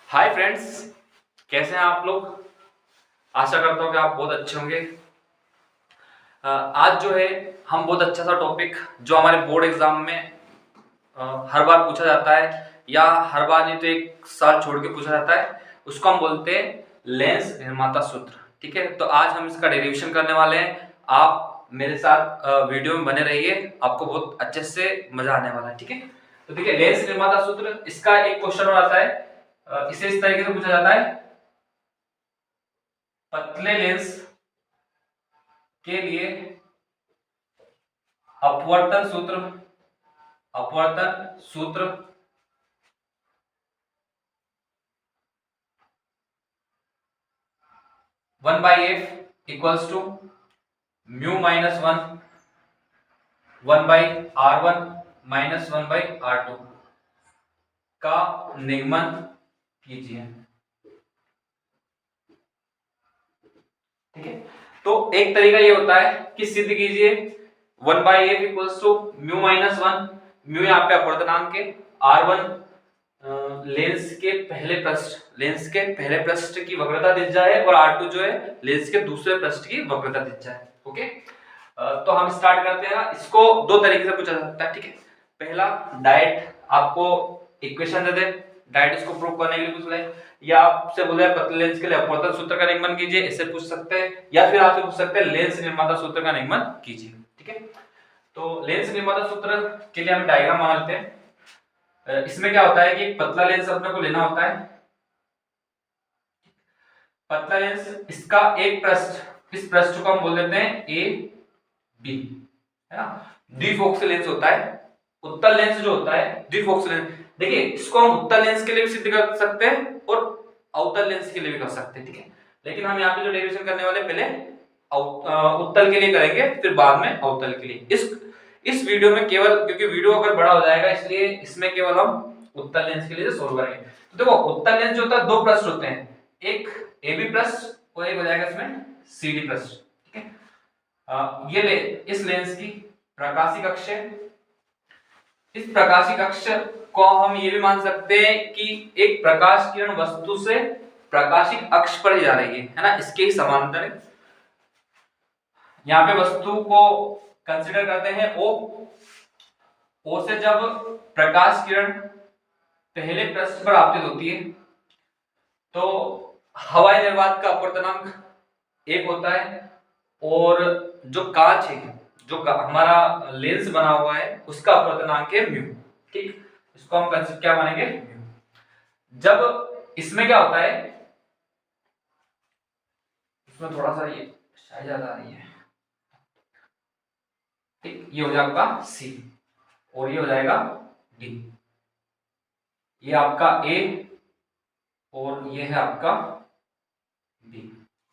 Hi friends, कैसे हैं आप लोग। आशा करता हूँ कि आप बहुत अच्छे होंगे। आज जो है हम बहुत अच्छा सा टॉपिक जो हमारे बोर्ड एग्जाम में हर बार पूछा जाता है या हर बार नहीं तो एक साल छोड़ के पूछा जाता है, उसको हम बोलते हैं लेंस निर्माता सूत्र। ठीक है, तो आज हम इसका डेरिवेशन करने वाले हैं। आप मेरे साथ वीडियो में बने रहिए, आपको बहुत अच्छे से मजा आने वाला है। ठीक है, तो देखिए लेंस निर्माता सूत्र, इसका एक क्वेश्चन और आता है। इसे इस तरीके से पूछा जाता है, पतले लेंस के लिए अपवर्तन सूत्र, अपवर्तन सूत्र 1/f equals to mu minus 1/r1 minus 1/r2 का निगमन कीजिए। ठीक है, तो एक तरीका ये होता है कि सिद्ध कीजिए 1/f equals to mu minus 1, mu यहाँ पे अपवर्तनांक है, r1 लेंस के पहले पृष्ठ की वक्रता दिख जाए और r2 जो है लेंस के दूसरे पृष्ठ की वक्रता दिख जाए। ओके, तो हम स्टार्ट करते हैं। इसको दो तरीके से पूछा जा सकता है। ठीक है, पहला डायरेक्ट आपको इक्वेशन दे दे, डायरेक्ट इसको प्रूव करने के लिए पूछ ले, या आपसे बोले पतले लेंस के लिए अपवर्तन सूत्र का निगमन कीजिए, इससे पूछ सकते हैं, या फिर आपसे पूछ सकते हैं लेंस निर्माता सूत्र का निगमन कीजिए। ठीक है, तो लेंस निर्माता सूत्र के लिए हम डायग्राम बना लेते हैं। इसमें क्या होता है कि पतला लेंस अपने को लेना होता है। पतला लेंस, इसका एक पृष्ठ, इस पृष्ठ को हम बोल देते हैं ए बी, है ना। द्विफोकल लेंस होता है। उत्तल लेंस जो होता है द्विफोकल लेंस, देखिए इसको हम उत्तल लेंस के लिए भी सिद्ध कर सकते हैं और अवतल लेंस के लिए भी कर सकते हैं। ठीक है, लेकिन हम यहाँ पे जो डेरिवेशन करने वाले पहले उत्तल के लिए करेंगे, फिर बाद में अवतल के लिए। इस वीडियो में केवल, क्योंकि वीडियो अगर बड़ा हो जाएगा इसलिए इसमें केवल हम उत्तल लेंस के लिए सोल्व करेंगे। तो देखो उत्तल लेंस जो होता है दो पृष्ठ होते हैं, एक ए बी पृष्ठ और एक हो जाएगा इसमें सी डी पृष्ठ। ठीक है, ये ले इस लेंस की प्रकाशिक अक्ष है। इस प्रकाशिक अक्ष को हम ये भी मान सकते हैं कि एक प्रकाश किरण वस्तु से प्रकाशिक अक्ष पर ही जा रही है ना, इसके ही समांतर है। यहाँ पे वस्तु को कंसीडर करते हैं ओ से जब प्रकाश किरण पहले पृष्ठ पर आपतित होती है तो हवाई निर्वात का अपवर्तनांक 1 होता है, और जो कांच है, जो हमारा लेंस बना हुआ है, उसका अपवर्तनांक है म्यू। ठीक, इसको हम क्या मानेंगे, म्यू। जब इसमें क्या होता है, इसमें थोड़ा सा ये शायद ज्यादा आ रही है। ठीक, ये हो जाएगा आपका सी और ये हो जाएगा डी, ये आपका ए और ये है आपका बी।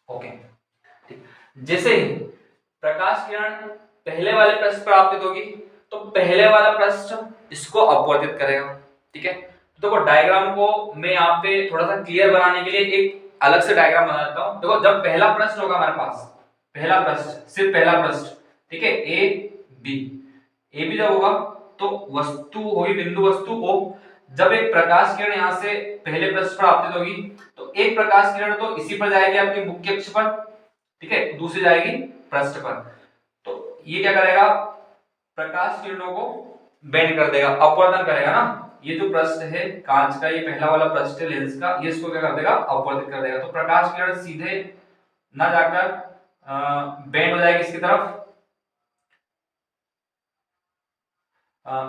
ओके, ठीक, जैसे ही प्रकाश किरण पहले वाले पृष्ठ पर आपतित होगी तो पहले वाला पृष्ठ इसको अपवर्तित करेगा। ठीक है, तो देखो डायग्राम को मैं यहाँ पे थोड़ा सा क्लियर बनाने के लिए एक अलग से डायग्राम बना देता हूँ। देखो जब पहला पृष्ठ होगा हमारे पास, पहला पृष्ठ, सिर्फ पहला पृष्ठ, ठीक है, ए बी जब होगा तो वस्तु होगी, बिंदु वस्तु ओ। जब एक प्रकाश किरण यहाँ से पहले पृष्ठ पर आपतित होगी तो एक प्रकाश किरण तो इसी पर जाएगी आपके मुख्य अक्ष पर, ठीक है, दूसरी जाएगी पृष्ठ पर। तो ये क्या करेगा, प्रकाश किरणों को बेंड कर देगा, अपवर्तन करेगा ना। ये जो पृष्ठ है कांच का, ये पहला वाला पृष्ठ है लेंस का, ये इसको क्या कर देगा, अपवर्तित कर देगा। तो प्रकाश किरण सीधे ना जाकर बेंड हो जाएगी इसकी तरफ,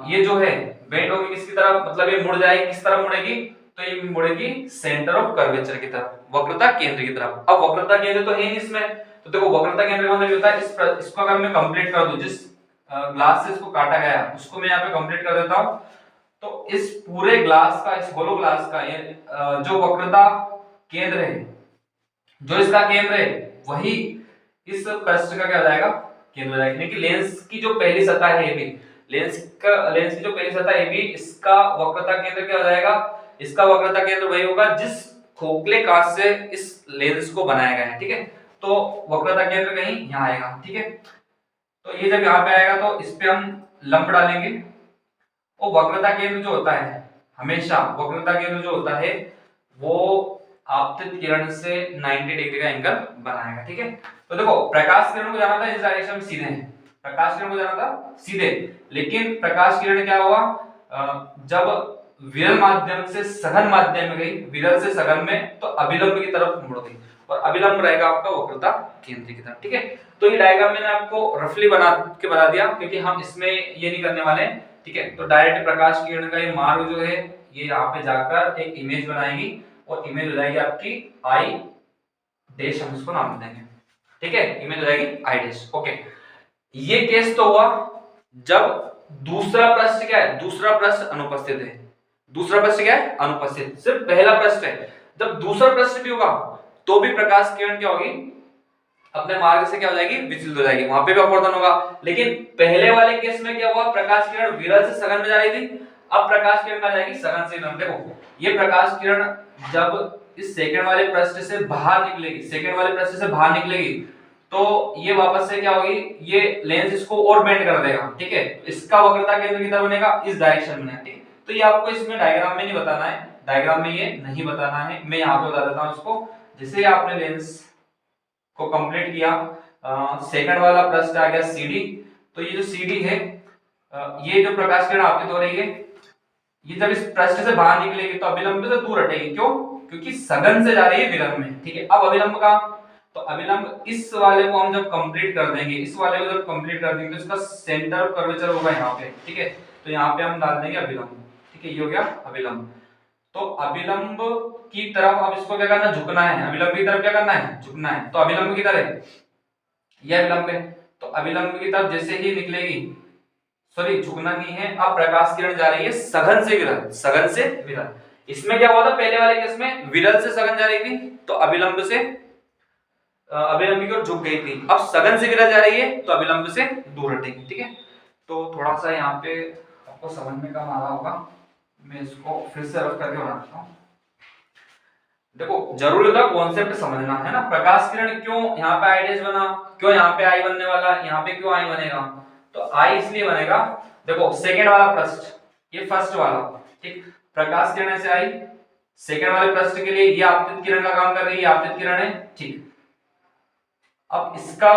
ये जो है बेंड होगी किसकी तरफ, मतलब ये मुड़ जाएगी, किस तरफ मुड़ेगी, तो ये मुड़ेगी सेंटर ऑफ कर्वेचर की तरफ, वक्रता केंद्र की तरफ। अब वक्रता केंद्र तो है नहीं इसमें, तो देखो वक्रता केंद्र मतलब ये होता है इसको अगर मैं कंप्लीट कर दूं, जिस ग्लास से इसको काटा गया उसको मैं यहाँ पे कंप्लीट कर देता हूं, तो इस पूरे ग्लास का, इस होलो ग्लास का ये जो वक्रता केंद्र है, जो इसका केंद्र है, वही इस पृष्ठ का क्या हो जाएगा, केंद्र हो जाएगा। यानी लेंस की जो पहली सतह है ये भी, लेंस की जो पहली सतह है भी, इसका वक्रता केंद्र क्या हो जाएगा, इसका वक्रता केंद्र वही होगा जिस खोखले कांच से इस लेंस को बनाया गया है। ठीक है, तो वक्रता केंद्र कहीं यहाँ आएगा। ठीक है, तो ये जब यहाँ पे आएगा तो इस पे हम लंब डालेंगे, और वक्रता केंद्र जो होता है, हमेशा वक्रता केंद्र जो होता है वो आपतित किरण से 90 डिग्री का एंगल बनाएगा। ठीक है, तो देखो प्रकाश किरण को जाना था इस डायरेक्शन में सीधे, प्रकाश किरण को जाना था सीधे, लेकिन प्रकाश किरण क्या हुआ, जब विरल माध्यम से सघन माध्यम में गई, विरल से सघन में, तो अभिलंब की तरफ मुड़ गई, और अभिलंब रहेगा आपका वक्रता केंद्र की तरफ। ठीक है, तो ये डायग्राम मैंने आपको रफली बता दिया, क्योंकि हम इसमें ये नहीं करने वाले। ठीक है, तो डायरेक्ट प्रकाश किरण का ये मार्ग जो है ये यहाँ पे जाकर एक इमेज बनाएगी, और इमेज हो जाएगी आपकी आई डैश, हम इसको नाम देंगे। ठीक है, इमेज हो जाएगी आई डैश। ओके, ये केस तो हुआ जब दूसरा पृष्ठ क्या है, दूसरा पृष्ठ अनुपस्थित है। दूसरा पृष्ठ क्या है, अनुपस्थित, सिर्फ पहला पृष्ठ है। जब दूसरा पृष्ठ भी होगा तो भी प्रकाश किरण क्या होगी, अपने मार्ग से क्या हो जाएगी, विचलित हो जाएगी, वहां पे भी अपवर्तन होगा। लेकिन पहले वाले केस में क्या हुआ, प्रकाश किरण विरल से सघन में जा रही थी, अब प्रकाश किरण कहां जाएगी, सघन से विरल। देखो ये प्रकाश किरण जब इस सेकंड वाले पृष्ठ से बाहर निकलेगी, सेकंड वाले पृष्ठ से बाहर निकलेगी, तो ये वापस से क्या होगी, ये लेंस इसको और बेंड कर देगा। ठीक है, इसका वक्रता केंद्र की तरफ बनेगा, इस डायरेक्शन में। ठीक है, तो ये आपको इसमें डायग्राम में नहीं बताना है, डायग्राम में ये नहीं बताना है, मैं यहाँ पे बता देता हूँ इसको। जैसे आपने लेंस को कंप्लीट किया, सेकंड वाला पृष्ठ आ गया CD, तो ये जो CD है, ये जो प्रकाश किरण आपतित हो रही है, ये जब इस पृष्ठ से बाहर निकलेगी तो अभिलंब से दूर हटेगी। क्यों, क्योंकि सघन से जा रही है विरल में। ठीक है, अब अभिलंब का, तो अभिलंब इस वाले को हम जब कंप्लीट कर देंगे, इस वाले को जब कंप्लीट कर देंगे तो इसका सेंटर ऑफ कर्वेचर होगा यहाँ पे। ठीक है, तो यहाँ पे हम डाल देंगे अभिलंब। ठीक है, ये हो गया अभिलंब। तो अभिलंब की तरफ अब इसको क्या करना है, झुकना है। अभिलंब की तरफ क्या करना है, झुकना है। तो अभिलंब की तरफ यह अभिलंब है, तो अभिलंब की तरफ जैसे ही निकलेगी, सॉरी झुकना नहीं है, अब प्रकाश किरण जा रही है सघन से विरल, सघन से विरल। इसमें क्या हुआ था, पहले वाले केस में विरल से सघन जा रही थी, तो अभिलंब से अभिलंब की ओर झुक गई थी। अब सघन से विरल जा रही है तो अभिलंब से दूर हटेगी। ठीक है, तो थोड़ा सा यहाँ पे आपको समझ में कम आ रहा होगा, मैं इसको फिर से रफ करके बनाता हूँ। देखो जरूरी होता है कॉन्सेप्ट समझना, है ना। प्रकाश किरण क्यों यहाँ पे आई डैश बना, क्यों यहाँ पे आई बनने वाला, यहाँ पे क्यों आई बनेगा, तो आई इसलिए बनेगा, देखो सेकंड वाला पृष्ठ, ये फर्स्ट वाला, ठीक, प्रकाश किरण से आई, सेकंड वाले पृष्ठ के लिए ये आपतित किरण का काम कर रही है, आपतित किरण है। ठीक, अब इसका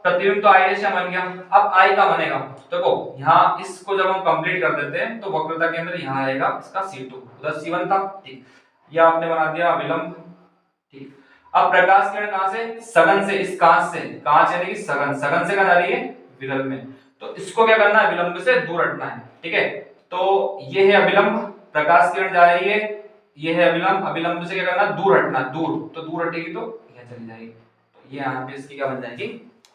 प्रतिबिंब तो आई डैश बन गया, अब आई का बनेगा, देखो यहाँ इसको जब हम कंप्लीट कर देते हैं तो वक्रता केंद्र यहाँ आएगा, इसका C2, उधर C1 था। ठीक, ये आपने बना दिया अभिलंब। ठीक, अब प्रकाश किरण कहां से, सघन से, इस कांच से, कांच यानी कि सघन, सघन से कहां जा रही है, विरल में, तो इसको क्या करना है, विलंब से दूर हटना है। ठीक है, तो ये है अभिलंब, प्रकाश किरण जा रही है, ये है अभिलंब, अभिलंब से क्या करना, दूर हटना, दूर, तो दूर हटेगी तो यह चली जाएगी, तो ये यहाँ पे इसकी क्या बन जाएगी,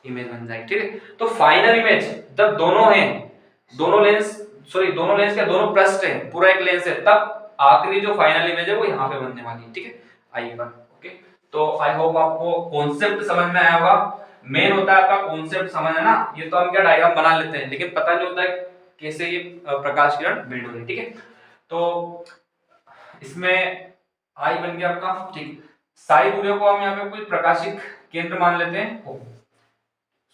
इमेज बन जाएगी। ठीक है, तो फाइनल इमेज जब दोनों हैं, दोनों लेंस, सॉरी दोनों लेंस क्या, दोनों पृष्ठ है, पूरा एक लेंस है, तब आखिरी जो फाइनल इमेज है वो यहाँ पे बनने वाली है। ठीक है, आइए पर ओके, तो आई होप आपको कॉन्सेप्ट समझ में आया होगा। मेन होता है आपका कॉन्सेप्ट समझना ना, ये तो हम क्या डायग्राम बना लेते हैं, लेकिन पता नहीं होता है कैसे ये प्रकाश किरण बिल्ड हो रही है। ठीक है, तो इसमें आई बन गया आपका। ठीक, सारी दूरियों को हम यहाँ पे कोई प्रकाशिक केंद्र मान लेते हैं,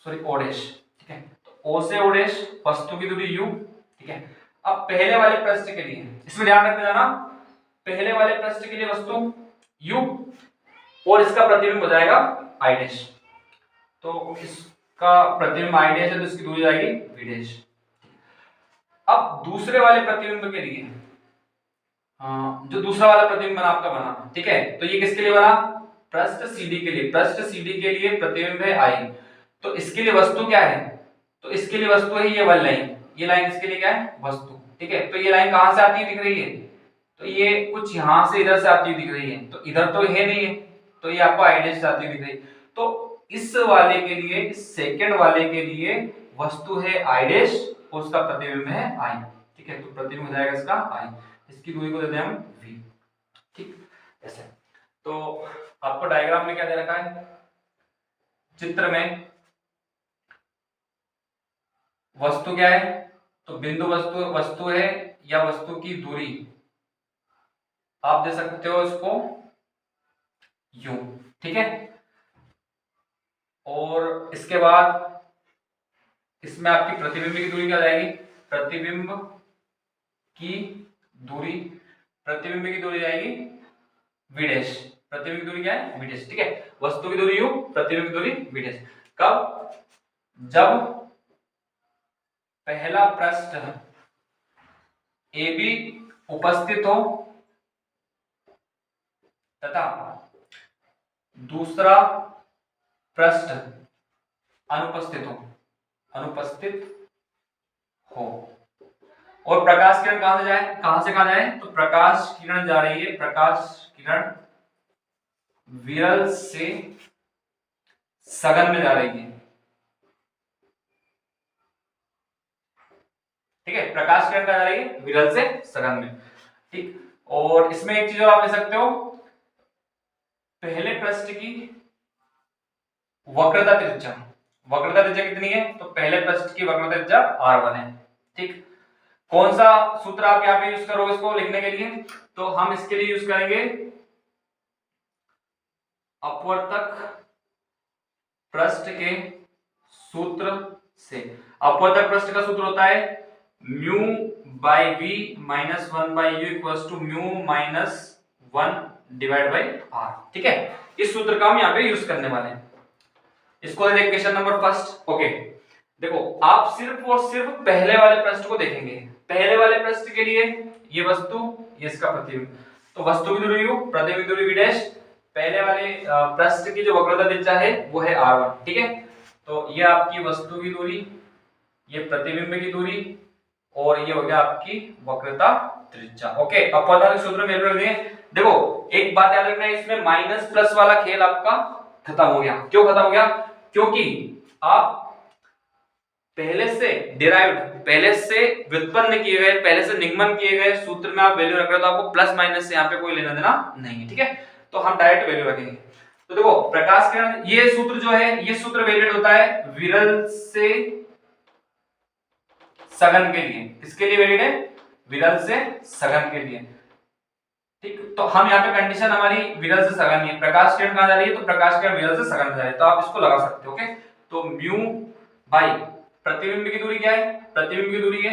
सॉरी ओ डैश। ठीक है, तो ओ से ओ डैश वस्तु की दूरी u। ठीक है, अब पहले वाले पृष्ठ के लिए, इसमें ध्यान रखते जाना, पहले वाले पृष्ठ के लिए वस्तु u और इसका प्रतिबिंब हो जाएगा i डैश, तो इसका प्रतिबिंब i डैश है तो इसकी दूरी जाएगी v डैश। अब दूसरे वाले प्रतिबिंब के लिए, जो दूसरा वाला प्रतिबिंब बना आपका बना, ठीक है, तो ये किसके लिए बना, पृष्ठ CD के लिए, पृष्ठ CD के लिए प्रतिबिंब है I, तो इसके लिए वस्तु क्या है, तो इसके लिए वस्तु है ये वाली लाइन, ये लाइन इसके लिए क्या है, वस्तु। ठीक है, तो ये लाइन कहां से आती हुई दिख रही है, तो ये कुछ यहां से इधर से आती हुई दिख रही है, तो इधर तो है नहीं है, तो ये आपको आई डैश से आती हुई दिख रही है, तो इस वाले के लिए, इस सेकंड वाले के लिए वस्तु है आई डैश और उसका प्रतिबिंब है I। ठीक है, तो प्रतिबिंब हो जाएगा इसका I, इसकी दूरी को देते हैं हम v। ठीक, ऐसे। तो आपको डायग्राम में क्या दे रखा है, चित्र में वस्तु क्या है, तो बिंदु वस्तु है या वस्तु की दूरी, आप दे सकते हो इसको u। ठीक है, और इसके बाद इसमें आपकी प्रतिबिंब की दूरी क्या जाएगी, प्रतिबिंब की दूरी जाएगी वी डैश। प्रतिबिंब की दूरी क्या है? V dash. ठीक है, वस्तु की दूरी u, प्रतिबिंब की दूरी वी डैश। कब? जब पहला पृष्ठ AB उपस्थित हो तथा दूसरा पृष्ठ अनुपस्थित हो, अनुपस्थित हो। और प्रकाश किरण कहां से जाए? कहां से कहां जाए? तो प्रकाश किरण जा रही है, प्रकाश किरण विरल से सघन में जा रही है। ठीक है, प्रकाश किरण कहां जा रही है? विरल से सघन में। ठीक, और इसमें एक चीज और आप ले सकते हो, पहले पृष्ठ की वक्रता त्रिज्या। वक्रता त्रिज्या कितनी है? तो पहले पृष्ठ की वक्रता त्रिज्या r1 है। ठीक, कौन सा सूत्र आप यहाँ पे यूज करोगे इसको लिखने के लिए? तो हम इसके लिए यूज करेंगे अपवर्तक पृष्ठ के सूत्र से। अपवर्तक पृष्ठ का सूत्र होता है mu by V minus 1 by U equals to mu minus 1 divide by R. ठीक है, इस सूत्र का हम यहाँ पे यूज करने वाले हैं। इसको देख क्वेश्चन नंबर फर्स्ट। ओके, देखो आप सिर्फ और सिर्फ पहले वाले पृष्ठ को देखेंगे। पहले वाले पृष्ठ के लिए ये वस्तु, ये इसका प्रतिबिंब। तो वस्तु की दूरी u, प्रतिबिंब की दूरी v डैश। पहले वाले पृष्ठ की जो वक्रता त्रिज्या है वो है r1। ठीक है, तो ये आपकी वस्तु की दूरी, ये प्रतिबिंब की दूरी, और ये हो गया आपकी वक्रता त्रिज्या। ओके, अपवर्तन के सूत्र में रख दिए। देखो एक बात याद रखना है, इसमें माइनस प्लस वाला खेल आपका खत्म हो गया। क्यों खत्म हो गया? क्योंकि आप पहले से डिराइव्ड, पहले से व्युत्पन्न किए गए, पहले से निगमन किए गए सूत्र में आप वैल्यू रख रहे हो, तो आपको प्लस माइनस से यहाँ पे कोई लेना देना नहीं है। ठीक है, तो हम डायरेक्ट वैल्यू रखेंगे। तो देखो प्रकाश किरण, ये सूत्र जो है, ये सूत्र वैलिड होता है विरल से सघन के लिए। किसके लिए वैलिड है? विरल से सघन के लिए। ठीक, तो हम यहाँ पे कंडीशन हमारी विरल से सघन है। प्रकाश किरण कहां जा रही है? तो प्रकाश किरण विरल से सघन जा रही है, तो आप इसको लगा सकते हो। ओके, तो म्यू बाई प्रतिबिंब की दूरी क्या है? प्रतिबिंब की दूरी है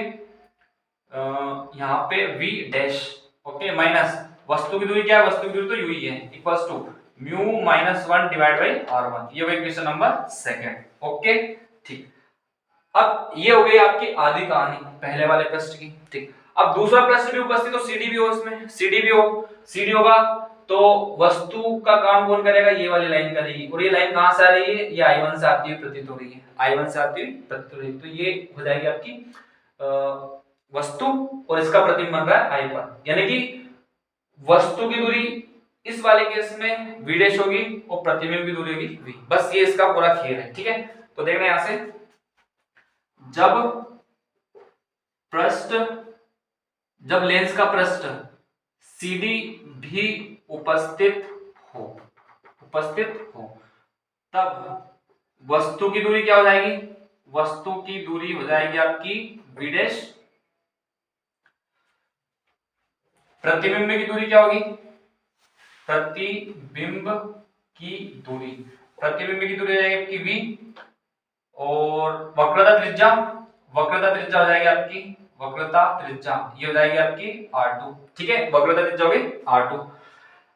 यहाँ पे v डैश। ओके, माइनस वस्तु की दूरी क्या है? वस्तु की दूरी तो u ही है, equals to mu minus 1 divide by r1। ये हो क्वेश्चन नंबर सेकंड। ओके, ठीक, अब ये हो गई आपकी आधी कहानी पहले वाले पृष्ठ की। ठीक, अब दूसरा पृष्ठ भी उपस्थित हो, CD भी हो, इसमें CD भी हो। CD होगा तो वस्तु का काम कौन करेगा? ये वाली लाइन करेगी। और ये लाइन कहां से आ रही है? ये I1 से आती हुई प्रतीत हो रही है, I1 से आती हुई प्रतीत हो रही है। तो ये हो जाएगी आपकी वस्तु, और इसका प्रतिबिंब बन रहा है I1, यानी कि वस्तु की दूरी इस वाले केस में v डैश होगी और प्रतिबिंब की दूरी होगी v। बस ये इसका पूरा खेल है। ठीक है, तो देखना यहां से, जब लेंस का पृष्ठ CD भी उपस्थित हो तब वस्तु की दूरी क्या हो जाएगी? वस्तु की दूरी हो जाएगी आपकी v डैश। प्रतिबिंब की दूरी क्या होगी? प्रतिबिंब की दूरी हो जाएगी आपकी v, और वक्रता त्रिज्या हो जाएगी आपकी, वक्रता त्रिज्या ये हो जाएगी आपकी r2। ठीक है, वक्रता त्रिज्या होगी r2।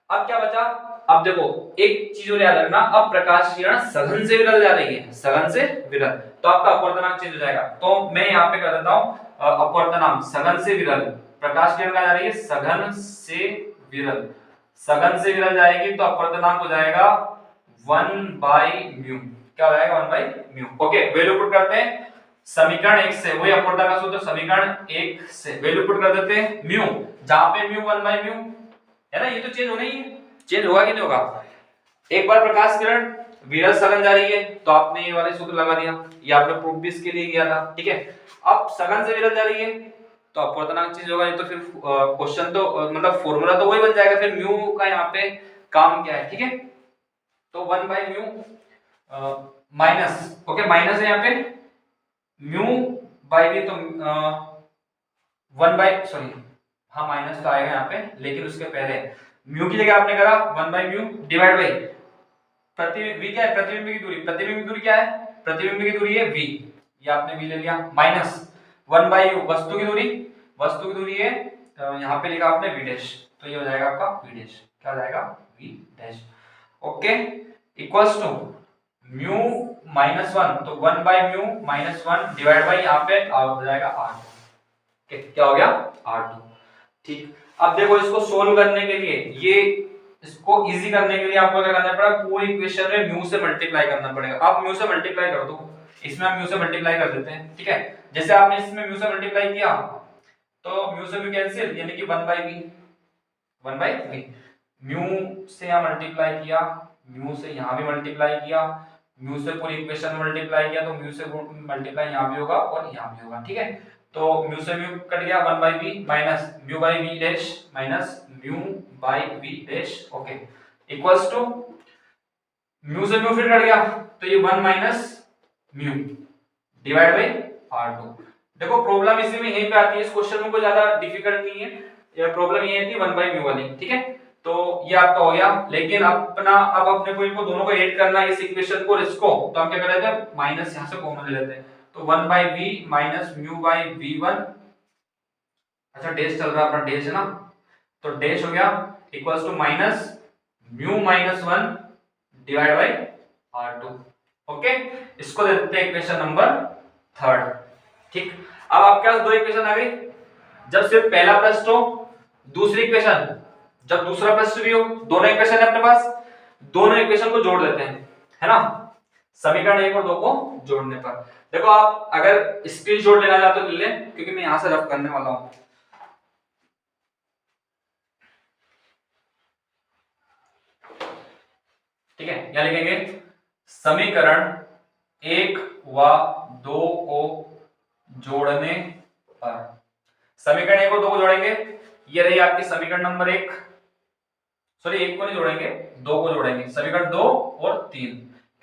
अब क्या बचा? अब देखो एक चीज और याद रखना, अब प्रकाश किरण सघन से विरल जा रही है, सघन से विरल, तो आपका अपवर्तनांक चेंज हो जाएगा। तो मैं यहाँ पे कर देता हूँ अपवर्तनांक सघन से विरल। प्रकाश किरण कहां जा रही है? सघन से विरल। सघन से विरल जाएगी तो अपवर्तनांक हो जाएगा 1 बाई म्यू। क्या हो जाएगा? 1 by mu. Okay, value put करते हैं समीकरण 1 से, वही अपवर्तन का सूत्र समीकरण 1 से वैल्यू पुट कर देते हैं। म्यू, जहां पे म्यू 1 बाई म्यू है ना, ये तो चेंज होना ही है। चेंज होगा कि नहीं होगा? एक बार प्रकाश किरण विरल सघन जा रही है तो आपने ये वाले सूत्र लगा दिया, ये आपने प्रूफ भी इसके लिए किया था। ठीक है, अब सघन से विरल जा रही है तो अपवर्तनांक चेंज होगा, नहीं तो फिर क्वेश्चन तो मतलब फॉर्मूला तो वही बन जाएगा, फिर म्यू का यहाँ पे काम क्या है? ठीक है, तो 1 by mu minus, okay minus है यहाँ पे म्यू बाई वी, तो 1 बाई, सॉरी हाँ माइनस तो आएगा यहाँ पे, लेकिन उसके पहले म्यू की जगह आपने करा 1 by mu divide by V क्या है? प्रतिबिंब की दूरी। प्रतिबिंब की दूरी क्या है? प्रतिबिंब की दूरी है v, ये आपने v ले लिया, माइनस 1 बाई u वस्तु की दूरी है यहाँ पे लिखा आपने v डैश, तो ये हो जाएगा आपका v डैश। क्या हो जाएगा v dash. Okay, equals to mu -1, तो 1/μ-1 डिवाइड बाई यहाँ पे हो जाएगा r2। क्या हो गया r2। ठीक, अब देखो इसको सोल्व करने के लिए, ये इसको इजी करने के लिए आपको क्या करना पड़ेगा, पूरी इक्वेशन में म्यू से मल्टीप्लाई करना पड़ेगा। आप म्यू से मल्टीप्लाई कर दो, इसमें हम म्यू से मल्टीप्लाई कर देते हैं। ठीक है, जैसे आपने इसमें म्यू से मल्टीप्लाई किया तो म्यू से म्यू कैंसिल, यानी कि 1/v म्यू से यहाँ मल्टीप्लाई किया, म्यू से यहाँ भी मल्टीप्लाई किया, म्यू से पूरी इक्वेशन मल्टीप्लाई किया, तो म्यू से मल्टीप्लाई यहाँ भी होगा और यहाँ भी होगा। ठीक है, तो म्यू से म्यू कट गया, 1/v minus mu by v dash minus mu by v dash. Okay, equals to mu से म्यू फिर कट गया, तो ये 1 minus mu divide by r2। देखो प्रॉब्लम इसी में यहीं पे आती है, इस क्वेश्चन में कोई ज्यादा डिफिकल्ट नहीं है, ये प्रॉब्लम ये थी 1/μ वाली। ठीक है, तो ये आपका हो गया। लेकिन अपना अब अपने को इनको दोनों को ऐड करना है, इस इक्वेशन को और इसको, तो हम क्या कर लेते हैं, माइनस यहां से कॉमन ले लेते हैं, तो 1/v minus mu by v1। अच्छा डैश चल रहा है अपना, डैश है ना, तो डैश हो गया equals to minus mu -1 divide by r2। Okay, इसको दे देते हैं इक्वेशन नंबर 3। ठीक, अब आपके पास दो इक्वेशन आ गई, जब सिर्फ पहला पृष्ठ हो, दूसरी इक्वेशन जब दूसरा पृष्ठ भी हो, दोनों इक्वेशन है अपने पास, दोनों इक्वेशन को जोड़ देते हैं, है ना, समीकरण 1 और 2 को जोड़ने पर। देखो आप अगर स्क्रीनशॉट लेना चाहते हो तो ले लें, क्योंकि मैं यहां से रफ करने वाला हूं। ठीक है, क्या लिखेंगे, समीकरण 1 व 2 को जोड़ने पर, समीकरण 1 और 2 को जोड़ेंगे, ये रही आपकी समीकरण नंबर 1, सॉरी 1 को नहीं जोड़ेंगे, 2 को जोड़ेंगे, समीकरण 2 और 3,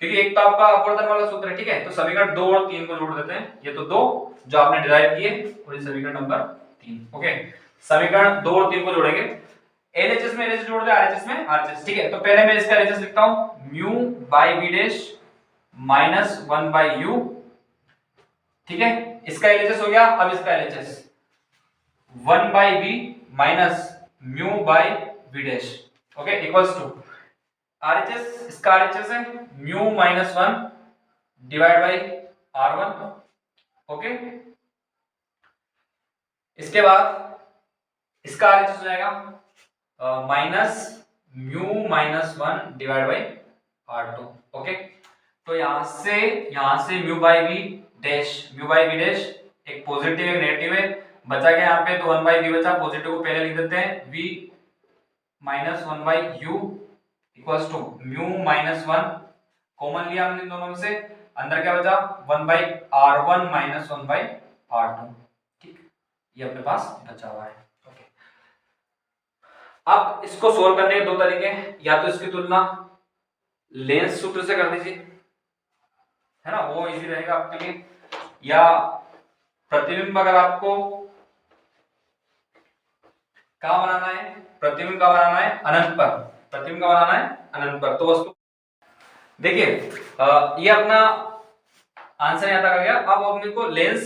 क्योंकि एक तो आपका अपवर्तन वाला सूत्र है। ठीक है, तो समीकरण 2 और 3 को जोड़ देते हैं, ये तो 2 जो आपने डिराइव किए, और ये समीकरण नंबर 3। ओके, समीकरण 2 और 3 को जोड़ेंगे, एलएचएस में एलएचएस जोड़ दे, आरएचएस में आरएचएस। ठीक है, तो पहले मैं इसका एलएचएस लिखता हूं, mu by V dash minus 1 by U. ठीक है, इसका एलएचएस हो गया, अब इसका LHS 1 by V minus mu by V dash. Okay, equals to RHS, इसका आरएचएस है mu -1 divide by r1। Okay, इसके बाद इसका आरएचएस हो जाएगा minus mu -1 divide by r2। Okay, तो यहां से mu by V dash, mu by V dash एक पॉजिटिव एक नेगेटिव है, बचा गया यहाँ पे, तो 1 बाई वी बचा, पॉजिटिव को पहले लिख देते हैं, v minus 1 by U equals to mu -1 common लिया हमने दोनों में से, अंदर क्या बचा, 1 by r1 minus 1 by r2। ठीक, ये अपने पास बचा हुआ है। ओके, अब इसको सोल्व करने के दो तरीके हैं, या तो इसकी तुलना लेंस सूत्र से कर दीजिए, है ना, वो इजी रहेगा आपके लिए, या प्रतिबिंब अगर आपको क्या बनाना है, प्रतिबिंब का बनाना है अनंत पर, प्रतिबिंब का बनाना है अनंत पर, तो वस्तु देखिए ये अपना आंसर यहां तक आ गया। अब अपने को लेंस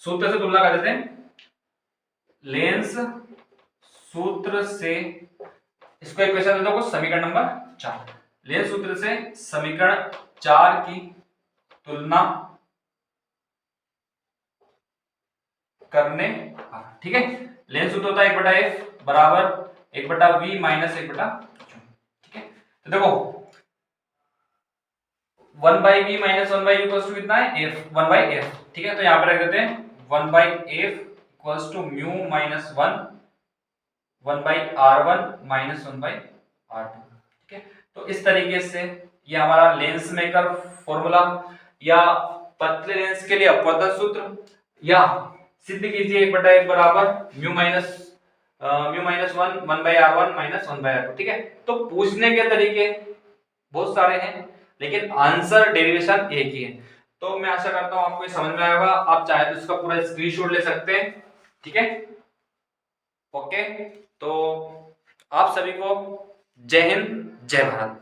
सूत्र से तुलना कर देते हैं, लेंस सूत्र से इसको इक्वेशन दे दो, समीकरण नंबर 4, लेंस सूत्र से समीकरण 4 की तुलना करने। ठीक है, लेंस सूत्र होता है 1/f बराबर 1/v माइनस 1/q। ठीक है, तो देखो 1/v minus 1/u equals to कितना है, f 1/f। ठीक है, तो यहां पे रख देते हैं 1/f equals to mu -1 1/r1 minus 1/r2। ठीक है, तो इस तरीके से ये हमारा लेंस मेकर फॉर्मूला, या पतले लेंस के लिए अपवर्तन सूत्र, या सिद्ध कीजिए 1/f बराबर म्यू -1 1/r1 माइनस 1/r2। ठीक है, तो पूछने के तरीके बहुत सारे हैं, लेकिन आंसर डेरिवेशन एक ही है। तो मैं आशा करता हूं आपको ये समझ में आया होगा, आप चाहे तो इसका पूरा स्क्रीनशॉट ले सकते हैं। ठीक है, ओके, तो आप सभी को जय हिंद जय भारत।